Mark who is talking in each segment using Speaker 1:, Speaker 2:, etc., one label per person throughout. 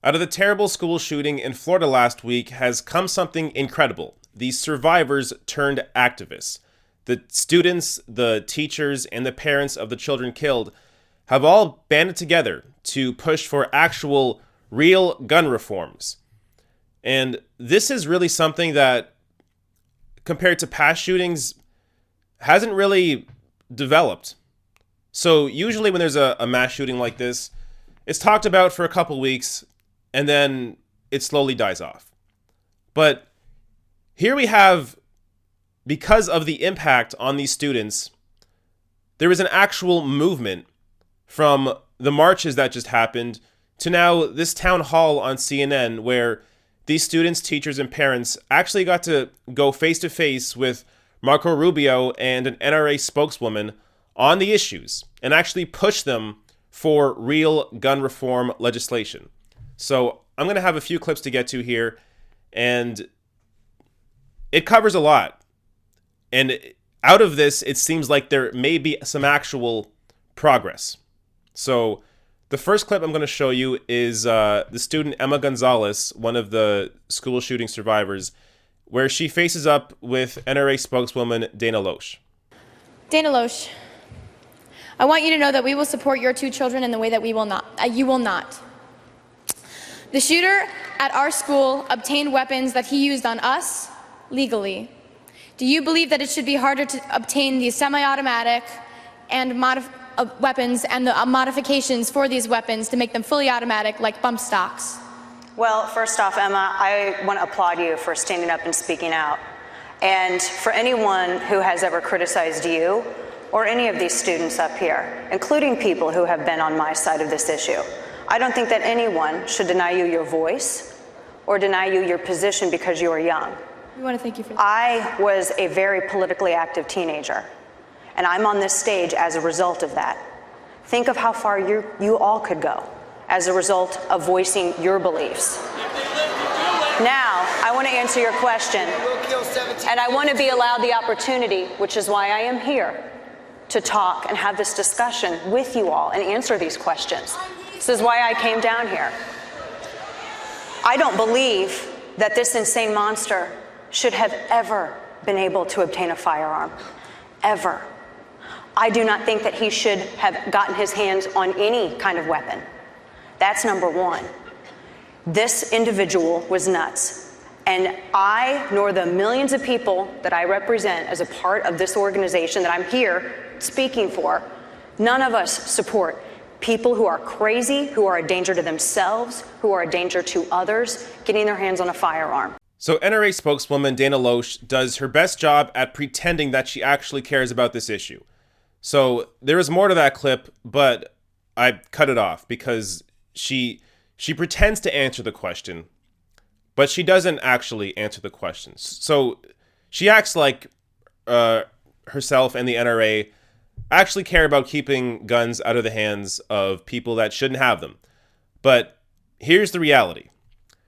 Speaker 1: Out of the terrible school shooting in Florida last week has come something incredible. These survivors turned activists. The students, the teachers, and the parents of the children killed have all banded together to push for actual, real gun reforms. And this is really something that, compared to past shootings, hasn't really developed. So usually when there's a mass shooting like this, it's talked about for a couple weeks, and then it slowly dies off. But here we have, because of the impact on these students, there is an actual movement from the marches that just happened to now this town hall on CNN where these students, teachers, and parents actually got to go face to face with Marco Rubio and an NRA spokeswoman on the issues and actually push them for real gun reform legislation. So I'm going to have a few clips to get to here, and it covers a lot. And out of this, it seems like there may be some actual progress. So the first clip I'm going to show you is the student Emma Gonzalez, one of the school shooting survivors, where she faces up with NRA spokeswoman Dana Loesch.
Speaker 2: Dana Loesch, I want you to know that we will support your two children in the way that you will not. The shooter at our school obtained weapons that he used on us legally. Do you believe that it should be harder to obtain these semi-automatic and weapons and the modifications for these weapons to make them fully automatic, like bump stocks?
Speaker 3: Well, first off, Emma, I want to applaud you for standing up and speaking out. And for anyone who has ever criticized you or any of these students up here, including people who have been on my side of this issue, I don't think that anyone should deny you your voice or deny you your position because you are young.
Speaker 2: We want to thank you for that.
Speaker 3: I was a very politically active teenager, and I'm on this stage as a result of that. Think of how far you all could go as a result of voicing your beliefs. Now, I want to answer your question, and I want to be allowed the opportunity, which is why I am here, to talk and have this discussion with you all and answer these questions. This is why I came down here. I don't believe that this insane monster should have ever been able to obtain a firearm, ever. I do not think that he should have gotten his hands on any kind of weapon. That's number one. This individual was nuts. And I, nor the millions of people that I represent as a part of this organization that I'm here speaking for, none of us support people who are crazy, who are a danger to themselves, who are a danger to others, getting their hands on a firearm.
Speaker 1: So NRA spokeswoman Dana Loesch does her best job at pretending that she actually cares about this issue. So there is more to that clip, but I cut it off because she pretends to answer the question, but she doesn't actually answer the questions. So she acts like herself and the NRA actually care about keeping guns out of the hands of people that shouldn't have them. But here's the reality.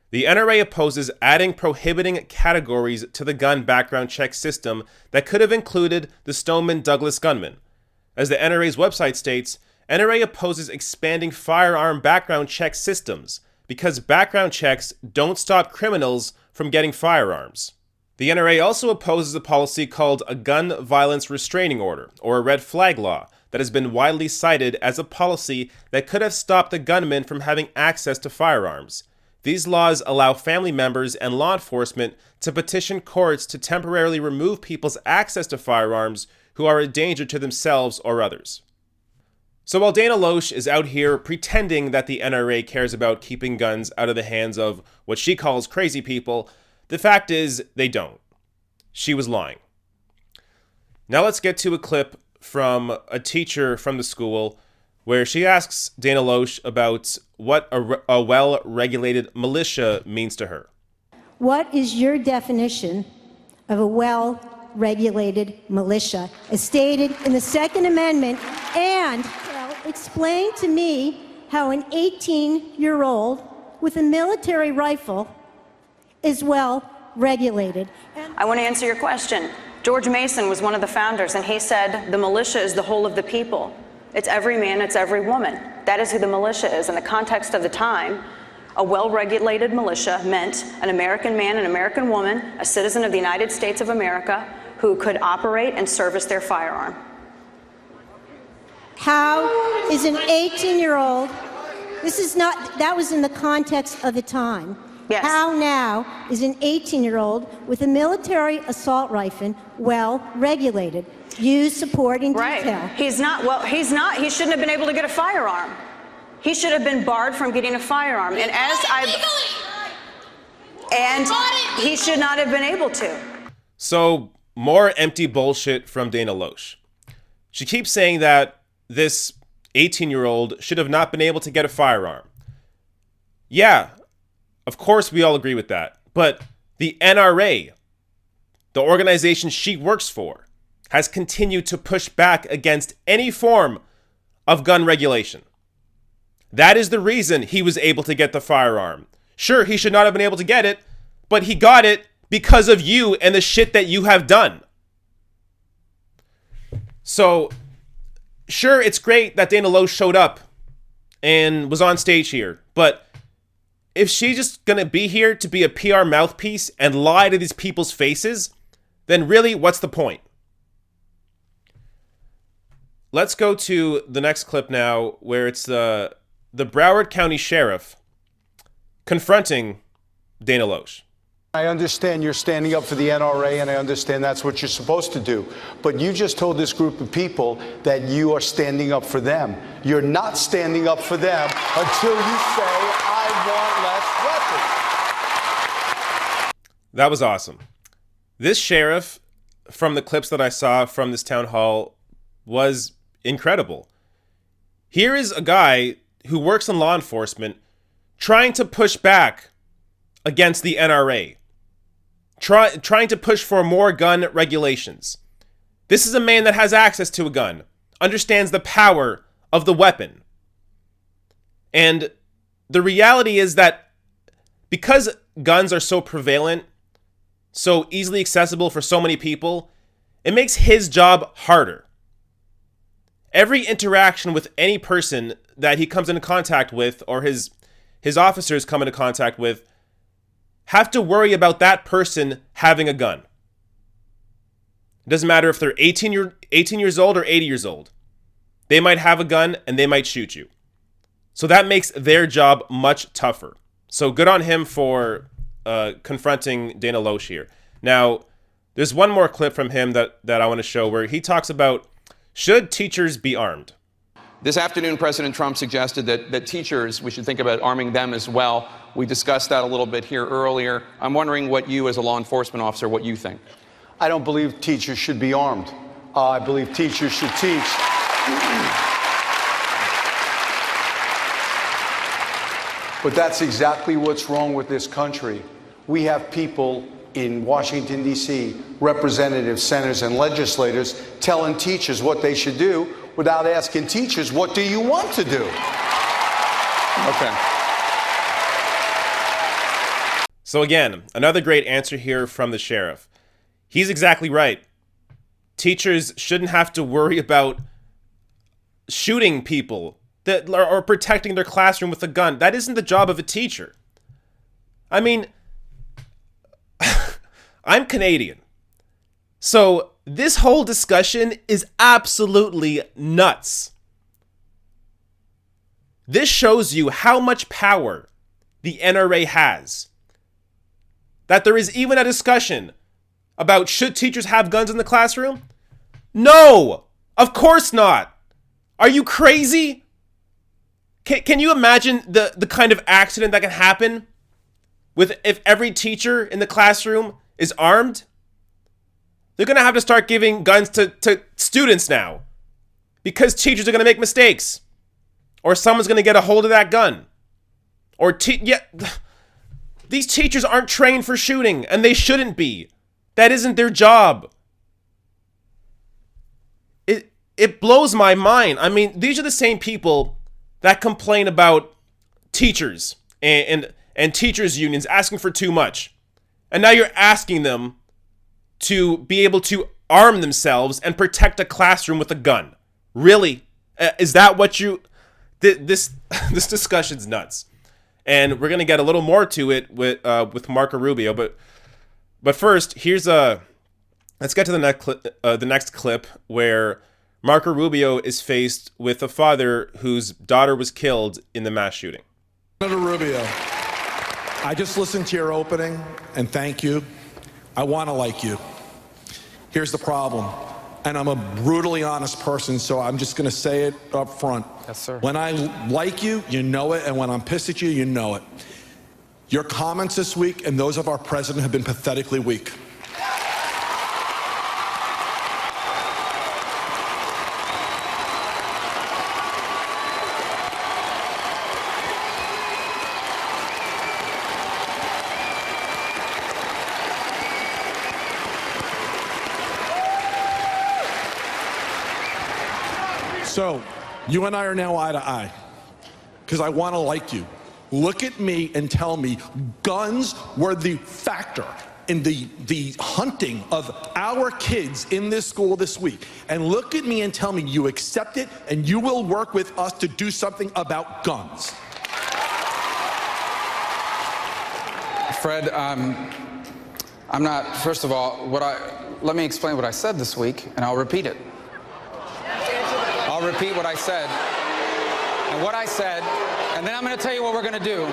Speaker 1: The NRA opposes adding prohibiting categories to the gun background check system that could have included the Stoneman Douglas gunman. As the NRA's website states, NRA opposes expanding firearm background check systems because background checks don't stop criminals from getting firearms. The NRA also opposes a policy called a gun violence restraining order, or a red flag law, that has been widely cited as a policy that could have stopped the gunman from having access to firearms. These laws allow family members and law enforcement to petition courts to temporarily remove people's access to firearms who are a danger to themselves or others. So while Dana Loesch is out here pretending that the NRA cares about keeping guns out of the hands of what she calls crazy people, the fact is they don't. She was lying. Now let's get to a clip from a teacher from the school where she asks Dana Loesch about what a well-regulated militia means to her.
Speaker 4: What is your definition of a well-regulated militia, as stated in the Second Amendment? And explain to me how an 18-year-old with a military rifle is well-regulated.
Speaker 3: I want to answer your question. George Mason was one of the founders, and he said the militia is the whole of the people. It's every man, it's every woman. That is who the militia is. In the context of the time, A well-regulated militia meant an American man, an American woman, a citizen of the United States of America who could operate and service their firearm.
Speaker 4: How is an 18-year-old, that was in the context of the time.
Speaker 3: Yes.
Speaker 4: How now is an 18-year-old with a military assault rifle well-regulated? Use supporting detail.
Speaker 3: Right. He shouldn't have been able to get a firearm. He should have been barred from getting a firearm. And he should not have been able to.
Speaker 1: So, more empty bullshit from Dana Loesch. She keeps saying that this 18-year-old should have not been able to get a firearm. Yeah, of course we all agree with that. But the NRA, the organization she works for, has continued to push back against any form of gun regulation. That is the reason he was able to get the firearm. Sure, he should not have been able to get it, but he got it because of you and the shit that you have done. So, sure, it's great that Dana Loesch showed up and was on stage here, but if she's just going to be here to be a PR mouthpiece and lie to these people's faces, then really, what's the point? Let's go to the next clip now, where it's the Broward County Sheriff confronting Dana Loesch.
Speaker 5: I understand you're standing up for the NRA, and I understand that's what you're supposed to do. But you just told this group of people that you are standing up for them. You're not standing up for them until you say, I want less weapons.
Speaker 1: That was awesome. This sheriff, from the clips that I saw from this town hall, was incredible. Here is a guy who works in law enforcement trying to push back against the NRA. Trying to push for more gun regulations. This is a man that has access to a gun, understands the power of the weapon. And the reality is that because guns are so prevalent, so easily accessible for so many people, it makes his job harder. Every interaction with any person that he comes into contact with, or his officers come into contact with, have to worry about that person having a gun. It doesn't matter if they're 18 years old or 80 years old. They might have a gun and they might shoot you. So that makes their job much tougher. So good on him for confronting Dana Loesch here. Now, there's one more clip from him that I want to show where he talks about, should teachers be armed?
Speaker 6: This afternoon, President Trump suggested that teachers, we should think about arming them as well. We discussed that a little bit here earlier. I'm wondering what you, as a law enforcement officer, what you think.
Speaker 5: I don't believe teachers should be armed. I believe teachers should teach. But that's exactly what's wrong with this country. We have people in Washington, D.C., representatives, senators, and legislators telling teachers what they should do without asking teachers, what do you want to do?
Speaker 6: Okay.
Speaker 1: So again, another great answer here from the sheriff. He's exactly right. Teachers shouldn't have to worry about shooting people or protecting their classroom with a gun. That isn't the job of a teacher. I mean, I'm Canadian. So this whole discussion is absolutely nuts. This shows you how much power the NRA has. That there is even a discussion about should teachers have guns in the classroom? No, of course not. Are you crazy? Can you imagine the kind of accident that can happen if every teacher in the classroom is armed? They're going to have to start giving guns to students now because teachers are going to make mistakes, or someone's going to get a hold of that gun. These teachers aren't trained for shooting, and they shouldn't be. That isn't their job. It blows my mind. I mean, these are the same people that complain about teachers and teachers unions asking for too much. And now you're asking them to be able to arm themselves and protect a classroom with a gun. Really? Is that what you... This discussion's nuts. And we're going to get a little more to it with Marco Rubio. But first, let's get to the next clip where Marco Rubio is faced with a father whose daughter was killed in the mass shooting.
Speaker 7: Senator Rubio, I just listened to your opening, and thank you. I want to like you. Here's the problem, and I'm a brutally honest person, so I'm just going to say it up front.
Speaker 6: Yes, sir.
Speaker 7: When I like you, you know it, and when I'm pissed at you, you know it. Your comments this week and those of our president have been pathetically weak. So, you and I are now eye to eye, because I want to like you. Look at me and tell me guns were the factor in the hunting of our kids in this school this week. And look at me and tell me you accept it and you will work with us to do something about guns.
Speaker 8: Fred, I'm not, first of all, let me explain what I said this week, and I'll repeat it. I'll repeat what I said. And what I said, and then I'm going to tell you what we're going to do.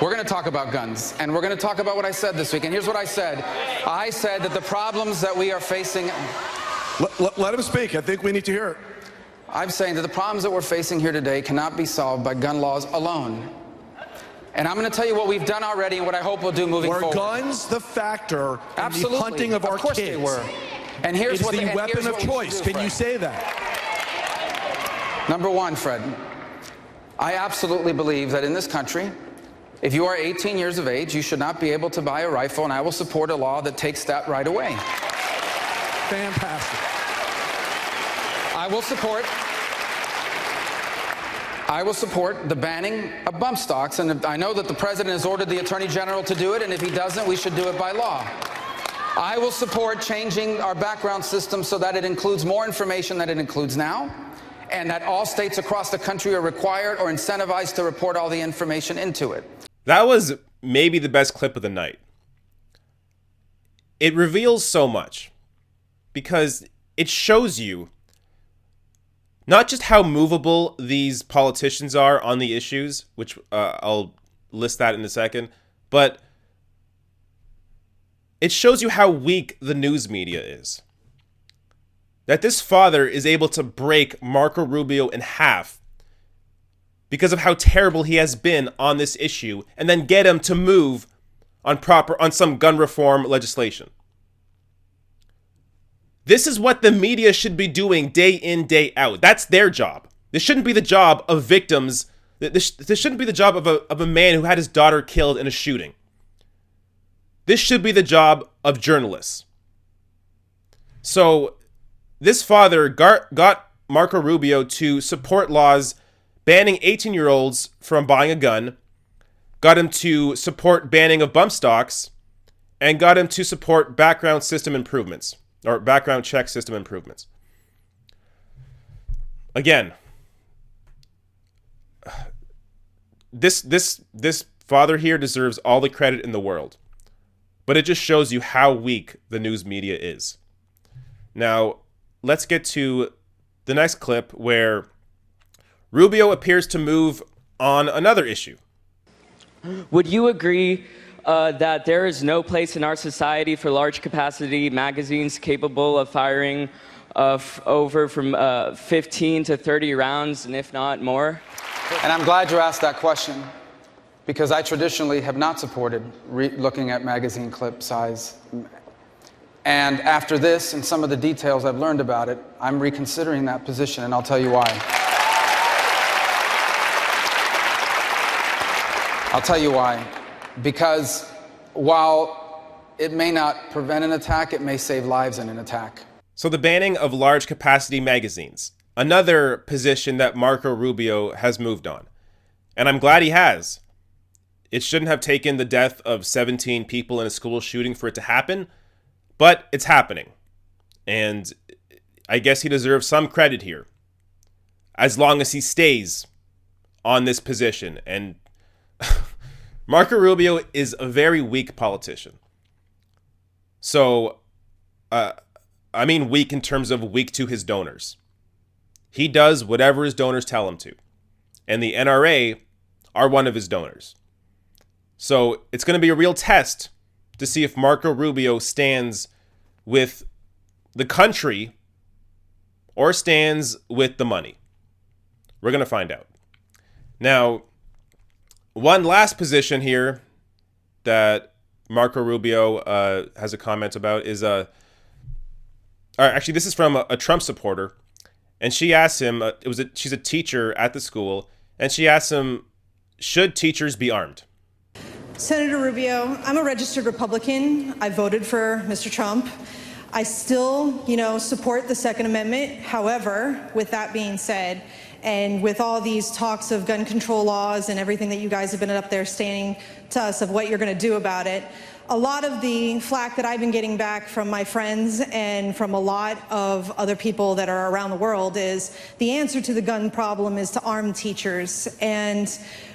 Speaker 8: We're going to talk about guns, and we're going to talk about what I said this week. And here's what I said. I said that the problems that we are facing...
Speaker 7: Let him speak. I think we need to hear it.
Speaker 8: I'm saying that the problems that we're facing here today cannot be solved by gun laws alone. And I'm going to tell you what we've done already and what I hope we'll do moving forward.
Speaker 7: Were guns the factor in the hunting of our kids?
Speaker 8: Of course they were. And here's
Speaker 7: it's the weapon of choice. Can you say that?
Speaker 8: Number one, Fred, I absolutely believe that in this country, if you are 18 years of age, you should not be able to buy a rifle, and I will support a law that takes that right away.
Speaker 7: Fantastic.
Speaker 8: I will support the banning of bump stocks, and I know that the president has ordered the attorney general to do it, and if he doesn't, we should do it by law. I will support changing our background system so that it includes more information than it includes now, and that all states across the country are required or incentivized to report all the information into it.
Speaker 1: That was maybe the best clip of the night. It reveals so much because it shows you not just how movable these politicians are on the issues, which I'll list that in a second, but it shows you how weak the news media is. That this father is able to break Marco Rubio in half because of how terrible he has been on this issue, and then get him to move on some gun reform legislation. This is what the media should be doing day in, day out. That's their job. This shouldn't be the job of victims. This shouldn't be the job of a man who had his daughter killed in a shooting. This should be the job of journalists. So this father got Marco Rubio to support laws banning 18-year-olds from buying a gun, got him to support banning of bump stocks, and got him to support background system improvements, or background check system improvements. Again, this father here deserves all the credit in the world. But it just shows you how weak the news media is. Now, let's get to the next clip where Rubio appears to move on another issue.
Speaker 9: Would you agree that there is no place in our society for large capacity magazines capable of firing over from 15 to 30 rounds, and if not more?
Speaker 8: And I'm glad you asked that question, because I traditionally have not supported looking at magazine clip size. And after this and some of the details I've learned about it, I'm reconsidering that position, and I'll tell you why. I'll tell you why. Because while it may not prevent an attack, it may save lives in an attack.
Speaker 1: So the banning of large capacity magazines, another position that Marco Rubio has moved on. And I'm glad he has. It shouldn't have taken the death of 17 people in a school shooting for it to happen, but it's happening. And I guess he deserves some credit here, as long as he stays on this position. And Marco Rubio is a very weak politician. So, I mean weak in terms of weak to his donors. He does whatever his donors tell him to. And the NRA are one of his donors. So it's going to be a real test to see if Marco Rubio stands with the country or stands with the money. We're going to find out. Now, one last position here that Marco Rubio has a comment about is actually, this is from a Trump supporter, and she asked him. She's a teacher at the school, and she asked him, "Should teachers be armed?"
Speaker 10: Senator Rubio, I'm a registered Republican. I voted for Mr. Trump. I still, support the Second Amendment. However, with that being said, and with all these talks of gun control laws and everything that you guys have been up there stating to us of what you're going to do about it, a lot of the flack that I've been getting back from my friends and from a lot of other people that are around the world is the answer to the gun problem is to arm teachers. And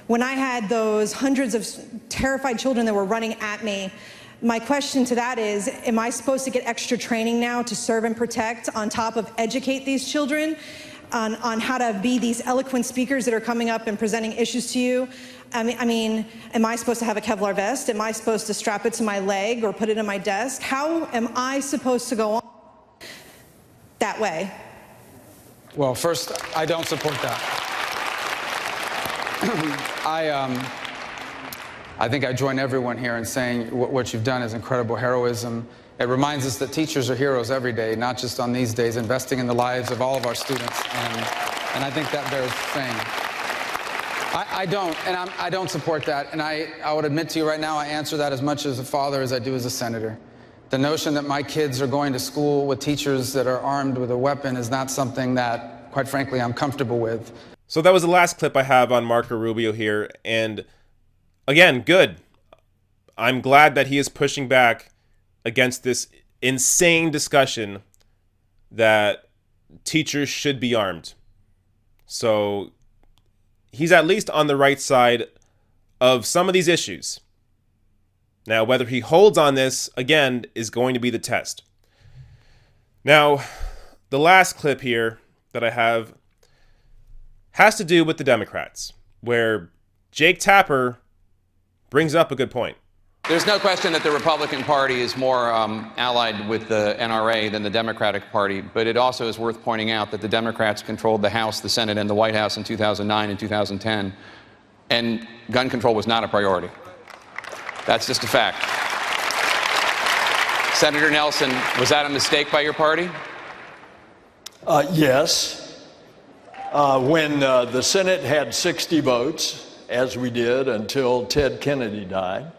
Speaker 10: when I had those hundreds of terrified children that were running at me, my question to that is, am I supposed to get extra training now to serve and protect on top of educate these children on how to be these eloquent speakers that are coming up and presenting issues to you? I mean, am I supposed to have a Kevlar vest? Am I supposed to strap it to my leg or put it in my desk? How am I supposed to go on that way?
Speaker 8: Well, first, I don't support that. I think I join everyone here in saying what you've done is incredible heroism. It reminds us that teachers are heroes every day, not just on these days, investing in the lives of all of our students. And I think that bears saying. I don't support that. And I would admit to you right now, I answer that as much as a father as I do as a senator. The notion that my kids are going to school with teachers that are armed with a weapon is not something that, quite frankly, I'm comfortable with.
Speaker 1: So that was the last clip I have on Marco Rubio here. And again, good. I'm glad that he is pushing back against this insane discussion that teachers should be armed. So he's at least on the right side of some of these issues. Now, whether he holds on this, again, is going to be the test. Now, the last clip here that I have has to do with the Democrats, where Jake Tapper brings up a good point.
Speaker 6: There's no question that the Republican Party is more allied with the NRA than the Democratic Party, but it also is worth pointing out that the Democrats controlled the House, the Senate, and the White House in 2009 and 2010, and gun control was not a priority. That's just a fact. Senator Nelson, was that a mistake by your party?
Speaker 11: Yes. When the Senate had 60 votes, as we did until Ted Kennedy died,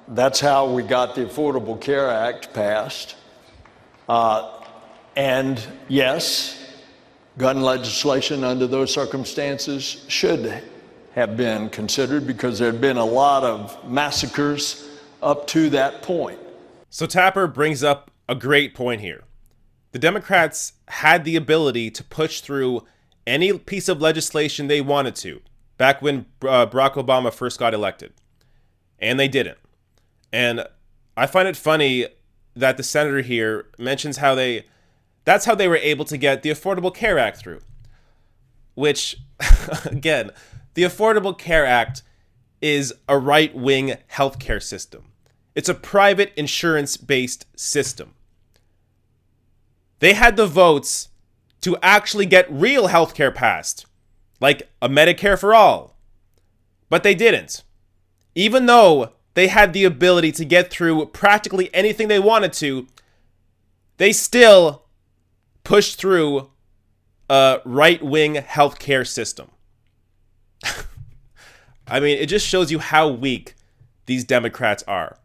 Speaker 11: that's how we got the Affordable Care Act passed. And yes, gun legislation under those circumstances should have been considered because there had been a lot of massacres up to that point.
Speaker 1: So Tapper brings up a great point here. The Democrats had the ability to push through any piece of legislation they wanted to back when Barack Obama first got elected. And they didn't. And I find it funny that the senator here mentions how that's how they were able to get the Affordable Care Act through. Which, again, the Affordable Care Act is a right-wing healthcare system. It's a private insurance-based system. They had the votes to actually get real healthcare passed, like a Medicare for all. But they didn't. Even though they had the ability to get through practically anything they wanted to, they still pushed through a right-wing healthcare system. I mean, it just shows you how weak these Democrats are,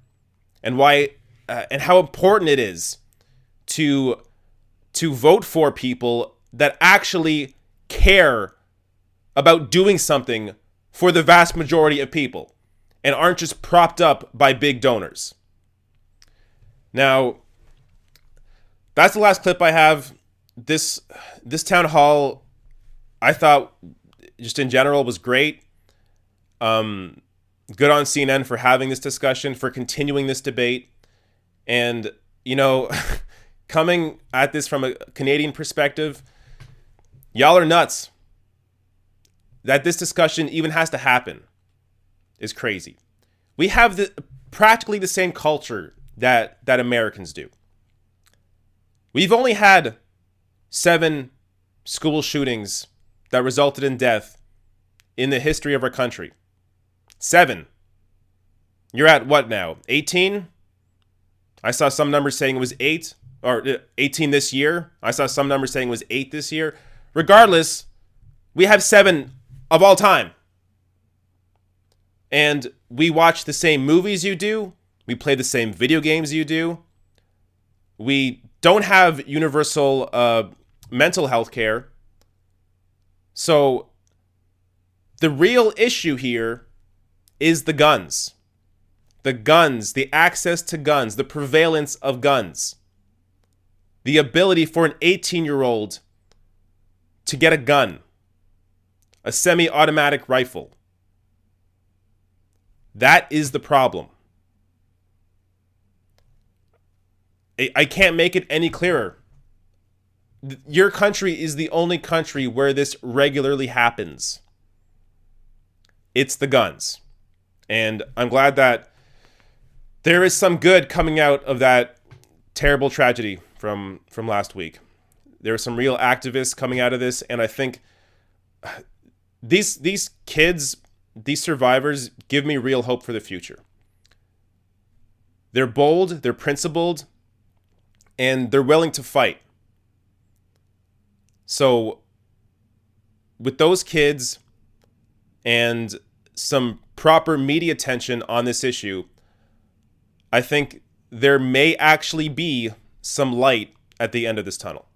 Speaker 1: and why, and how important it is to vote for people that actually care about doing something for the vast majority of people, and aren't just propped up by big donors. Now, that's the last clip I have. This town hall, I thought just in general was great. Good on CNN for having this discussion, for continuing this debate. And, coming at this from a Canadian perspective, y'all are nuts. That this discussion even has to happen is crazy. We have practically the same culture that Americans do. We've only had 7 school shootings that resulted in death in the history of our country. 7. You're at what now? 18? I saw some numbers saying it was 8, or 18 this year. I saw some numbers saying it was 8 this year. Regardless, we have 7 of all time. And we watch the same movies you do. We play the same video games you do. We don't have universal mental health care. So the real issue here is the guns. The guns, the access to guns, the prevalence of guns. The ability for an 18-year-old to get a gun, a semi-automatic rifle. That is the problem. I can't make it any clearer. Your country is the only country where this regularly happens. It's the guns. And I'm glad that there is some good coming out of that terrible tragedy from last week. There are some real activists coming out of this, and I think these kids, these survivors, give me real hope for the future. They're bold, they're principled, and they're willing to fight. So with those kids and some proper media attention on this issue, I think there may actually be some light at the end of this tunnel.